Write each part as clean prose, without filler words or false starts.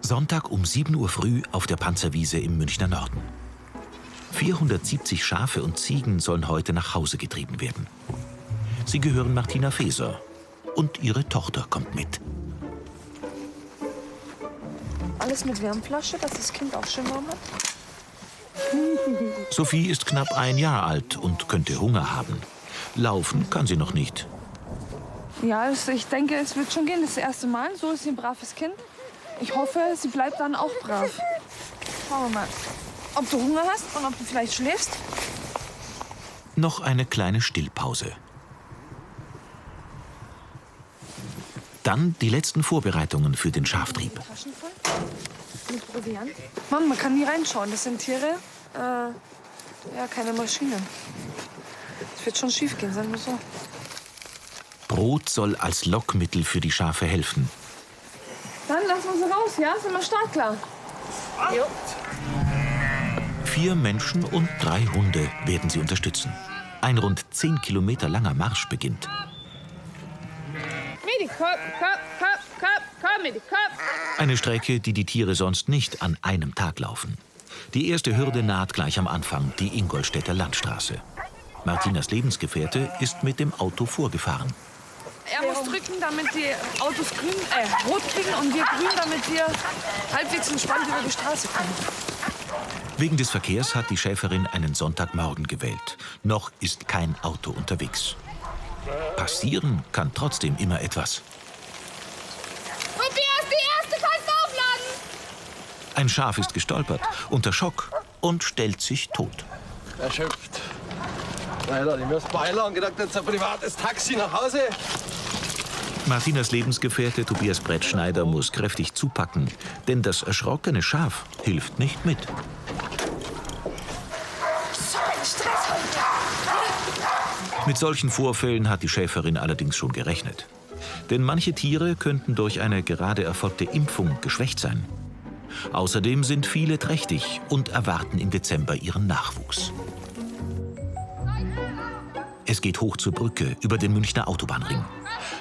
Sonntag um 7 Uhr früh auf der Panzerwiese im Münchner Norden. 470 Schafe und Ziegen sollen heute nach Hause getrieben werden. Sie gehören Martina Feser und ihre Tochter kommt mit. Alles mit Wärmflasche, dass das Kind auch schön warm hat. Sophie ist knapp 1 Jahr alt und könnte Hunger haben. Laufen kann sie noch nicht. Ja, also ich denke, es wird schon gehen. Das erste Mal. So ist sie ein braves Kind. Ich hoffe, sie bleibt dann auch brav. Schauen wir mal, ob du Hunger hast und ob du vielleicht schläfst. Noch eine kleine Stillpause. Dann die letzten Vorbereitungen für den Schaftrieb. Taschen voll mit Proviant. Mann, man kann nie reinschauen. Das sind Tiere, ja, keine Maschinen. Es wird schon schief gehen, sagen wir so. Brot soll als Lockmittel für die Schafe helfen. Dann lassen wir sie raus, ja? Sind wir startklar? Jo. 4 Menschen und 3 Hunde werden sie unterstützen. Ein rund 10 Kilometer langer Marsch beginnt. Eine Strecke, die die Tiere sonst nicht an einem Tag laufen. Die erste Hürde naht gleich am Anfang, die Ingolstädter Landstraße. Martinas Lebensgefährte ist mit dem Auto vorgefahren. Er muss drücken, damit die Autos rot kriegen und wir grün, damit wir halbwegs entspannt über die Straße kommen. Wegen des Verkehrs hat die Schäferin einen Sonntagmorgen gewählt. Noch ist kein Auto unterwegs. Passieren kann trotzdem immer etwas. Tobias, die erste kannst du aufladen! Ein Schaf ist gestolpert, unter Schock und stellt sich tot. Erschöpft. Leider, ich muss beiladen, gedacht, jetzt ein privates Taxi nach Hause. Martinas Lebensgefährte Tobias Brettschneider muss kräftig zupacken, denn das erschrockene Schaf hilft nicht mit. So ein Stress heute. Mit solchen Vorfällen hat die Schäferin allerdings schon gerechnet. Denn manche Tiere könnten durch eine gerade erfolgte Impfung geschwächt sein. Außerdem sind viele trächtig und erwarten im Dezember ihren Nachwuchs. Es geht hoch zur Brücke über den Münchner Autobahnring.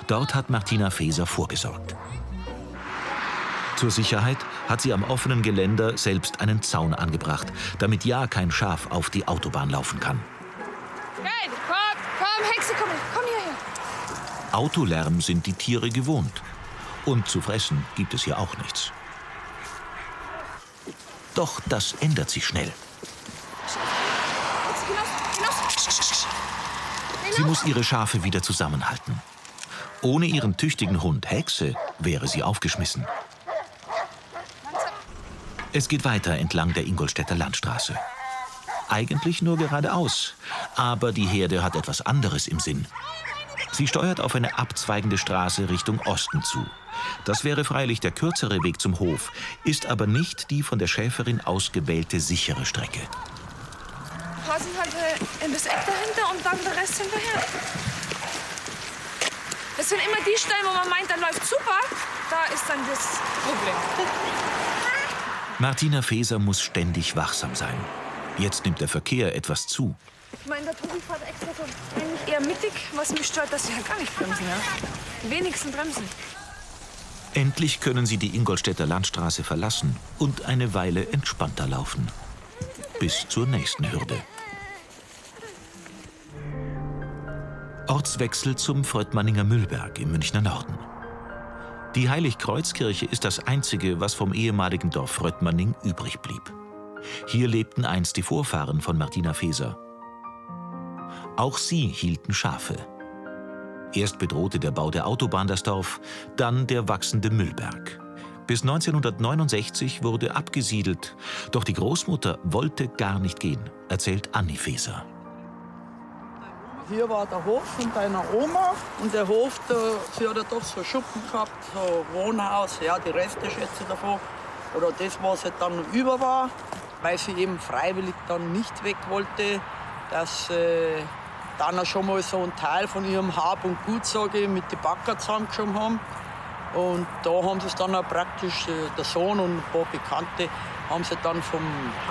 Dort hat Martina Feser vorgesorgt. Zur Sicherheit hat sie am offenen Geländer selbst einen Zaun angebracht, damit ja kein Schaf auf die Autobahn laufen kann. Hey, komm, Hexe, komm hierher. Autolärm sind die Tiere gewohnt. Und zu fressen gibt es hier auch nichts. Doch das ändert sich schnell. Sie muss ihre Schafe wieder zusammenhalten. Ohne ihren tüchtigen Hund Hexe wäre sie aufgeschmissen. Es geht weiter entlang der Ingolstädter Landstraße. Eigentlich nur geradeaus, aber die Herde hat etwas anderes im Sinn. Sie steuert auf eine abzweigende Straße Richtung Osten zu. Das wäre freilich der kürzere Weg zum Hof, ist aber nicht die von der Schäferin ausgewählte sichere Strecke. Hasen halt in das Eck dahinter und dann der Rest hinterher. Das sind immer die Stellen, wo man meint, dann läuft super. Da ist dann das Problem. Martina Feser muss ständig wachsam sein. Jetzt nimmt der Verkehr etwas zu. Ich meine, der Tobi fährt extra so eigentlich eher mittig, was mich stört, dass sie halt gar nicht bremsen. Ja? Wenigstens bremsen. Endlich können sie die Ingolstädter Landstraße verlassen und eine Weile entspannter laufen. Bis zur nächsten Hürde. Ortswechsel zum Fröttmanninger Müllberg im Münchner Norden. Die Heiligkreuzkirche ist das einzige, was vom ehemaligen Dorf Fröttmanning übrig blieb. Hier lebten einst die Vorfahren von Martina Feser. Auch sie hielten Schafe. Erst bedrohte der Bau der Autobahn das Dorf, dann der wachsende Müllberg. Bis 1969 wurde abgesiedelt, doch die Großmutter wollte gar nicht gehen, erzählt Anni Feser. Hier war der Hof von deiner Oma und der Hof, sie hat ja doch so Schuppen gehabt, so Wohnhaus, ja, die Reste schätze ich davon. Oder das, was halt dann über war, weil sie eben freiwillig dann nicht weg wollte, dass dann auch schon mal so einen Teil von ihrem Hab und Gut, sage ich, mit den Bagger zusammengeschoben haben. Und da haben sie es dann auch praktisch, der Sohn und ein paar Bekannte, haben sie dann vom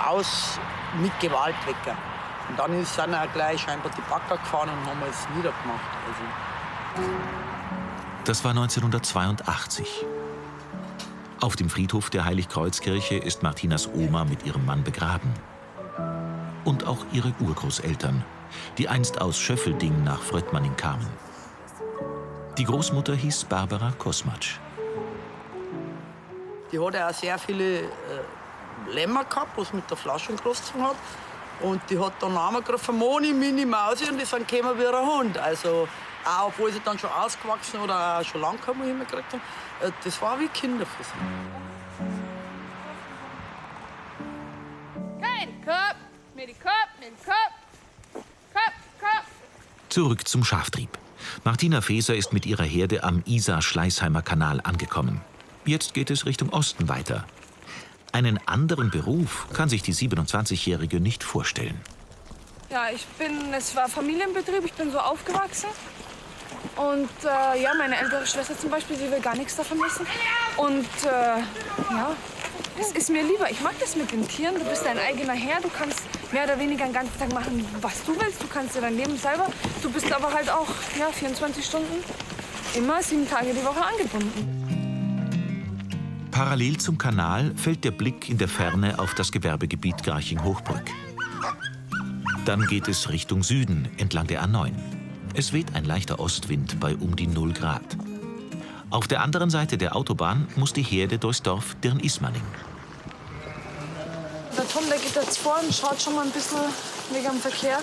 Haus mit Gewalt weg. Und dann sind auch gleich scheinbar die Bagger gefahren und haben es niedergemacht. Also. Das war 1982. Auf dem Friedhof der Heiligkreuzkirche ist Martinas Oma mit ihrem Mann begraben. Und auch ihre Urgroßeltern, die einst aus Schöffelding nach Fröttmanning kamen. Die Großmutter hieß Barbara Kosmatsch. Die hat ja auch sehr viele Lämmer gehabt, was mit der Flasche gekostet hat. Und die hat dann Namen gekriegt, Moni, Mini, Mausi, und die sind gekommen wie ein Hund. Also, auch obwohl sie dann schon ausgewachsen oder auch schon lange keine mehr gekriegt haben, das war wie Kinder für sie. Kein Kopf, mir die Kopf, mir die Kopf. Kopf, Kopf. Zurück zum Schaftrieb. Martina Faeser ist mit ihrer Herde am Isar-Schleißheimer Kanal angekommen. Jetzt geht es Richtung Osten weiter. Einen anderen Beruf kann sich die 27-Jährige nicht vorstellen. Ja, es war Familienbetrieb, ich bin so aufgewachsen. Und ja, meine ältere Schwester zum Beispiel, die will gar nichts davon wissen. Und ja, es ist mir lieber. Ich mag das mit den Tieren. Du bist dein eigener Herr. Du kannst mehr oder weniger den ganzen Tag machen, was du willst. Du kannst dir dein Leben selber. Du bist aber halt auch 24 Stunden, immer 7 Tage die Woche angebunden. Parallel zum Kanal fällt der Blick in der Ferne auf das Gewerbegebiet Garching-Hochbrück. Dann geht es Richtung Süden, entlang der A9. Es weht ein leichter Ostwind bei um die 0 Grad. Auf der anderen Seite der Autobahn muss die Herde durchs Dorf Dirn-Ismaning. Der Tom, der geht jetzt vor und schaut schon mal ein bisschen wegen dem Verkehr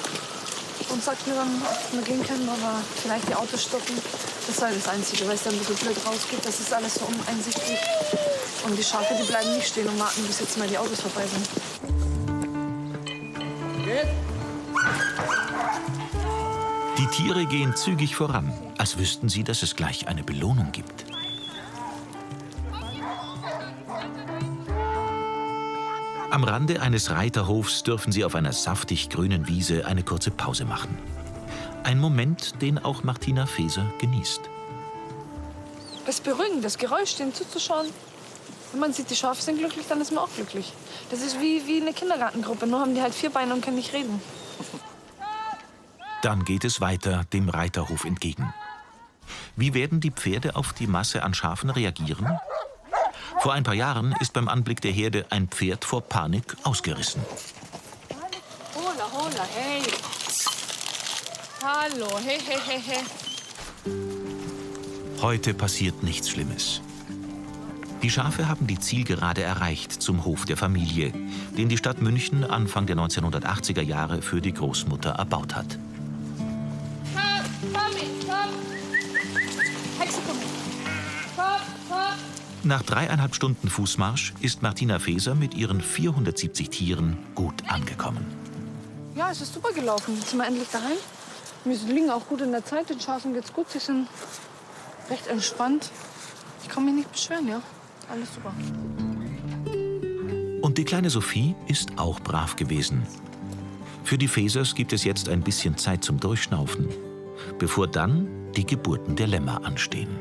und sagt mir dann, ob wir gehen können, aber vielleicht die Autos stoppen. Das sei das Einzige, weil es dann ein bisschen blöd rausgeht. Das ist alles so uneinsichtlich. Und die Schafe, die bleiben nicht stehen und warten, bis jetzt mal die Autos vorbei sind. Die Tiere gehen zügig voran, als wüssten sie, dass es gleich eine Belohnung gibt. Am Rande eines Reiterhofs dürfen sie auf einer saftig grünen Wiese eine kurze Pause machen. Ein Moment, den auch Martina Faeser genießt. Das ist beruhigend, das Geräusch, dem zuzuschauen. Wenn man sieht, die Schafe sind glücklich, dann ist man auch glücklich. Das ist wie eine Kindergartengruppe, nur haben die halt 4 Beine und können nicht reden. Dann geht es weiter dem Reiterhof entgegen. Wie werden die Pferde auf die Masse an Schafen reagieren? Vor ein paar Jahren ist beim Anblick der Herde ein Pferd vor Panik ausgerissen. Hola, hola, hey. Hallo, hey, hey, hey, hey. Heute passiert nichts Schlimmes. Die Schafe haben die Zielgerade erreicht zum Hof der Familie, den die Stadt München Anfang der 1980er Jahre für die Großmutter erbaut hat. Komm, komm. Hexe, komm. Komm. Nach 3,5 Stunden Fußmarsch ist Martina Faeser mit ihren 470 Tieren gut angekommen. Ja, es ist super gelaufen. Jetzt sind wir endlich daheim. Wir liegen auch gut in der Zeit. Den Schafen geht's gut. Sie sind recht entspannt. Ich kann mich nicht beschweren, ja. Alles super. Und die kleine Sophie ist auch brav gewesen. Für die Faesers gibt es jetzt ein bisschen Zeit zum Durchschnaufen, bevor dann die Geburten der Lämmer anstehen.